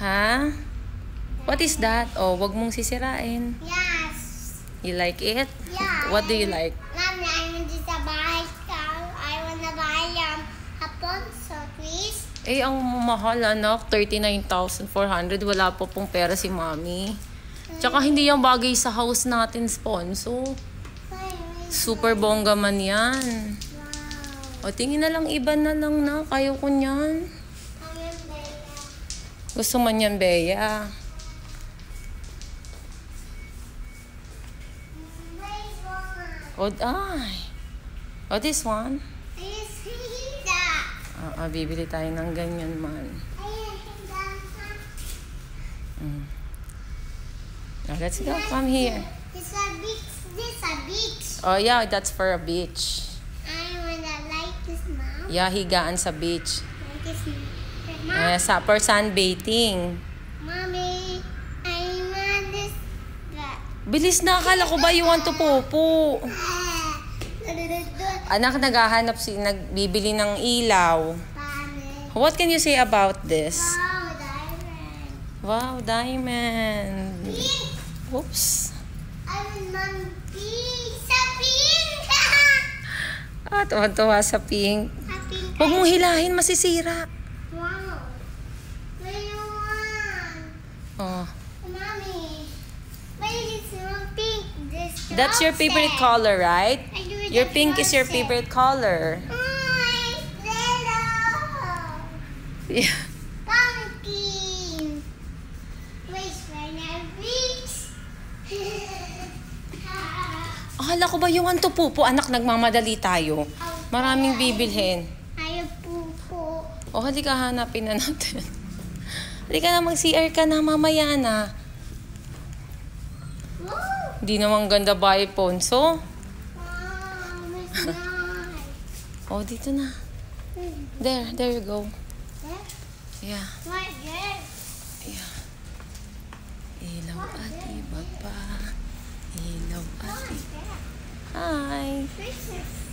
Ha? What is that? Oh, wag mong sisirain. Yes. You like it? Yeah. What do you like? Mommy, I want to buy car. I want to buy Rapunzel, please. Eh, ang mahal, anak. 39,400. Wala po pong pera si Mommy. Tsaka hindi yung bagay sa house natin, sponsor. Super bongga man yan. Wow. O, tingin na lang, iba na lang na. Kayo ko niyan. Gusto man yan, Bea. O, ay. O, this one. Bibili tayo ng ganyan man. Oh, let's go. Come here. This a beach. Oh, yeah, that's for a beach. I wanna like this, Mom. Yeah, higaan sa beach. Like this, Mom. For sunbathing. Mommy, I want this. Bilis na, akala ko ba you want to popo? Anak, nagbibili ng ilaw. What can you say about this? Wow, diamond. Wow, diamond. Pink. Oops. I want pink. Sa pink. Tuwa-tuwa sa pink. Sa pink. Huwag mong hilahin, masisira. Wow. What do you want? Oh. Mommy, what is this pink? This That's your favorite color, right? Your pink is your favorite color. Yeah. Pumpkin. Wait, when I reach. Akala ko ba you want to pupo? Anak, nagmamadali tayo. Maraming bibilhin. Ayaw pupo. O, halika, hanapin na natin. Halika na, mag-CR ka na, mamaya na. Wow. Di naman ganda ba, Ponso? Wow, it's nice. Oh, dito na. There you go. There? Yeah. Right there. Yeah. Ilaw at iba pa. Ilaw at iba. Hi. This is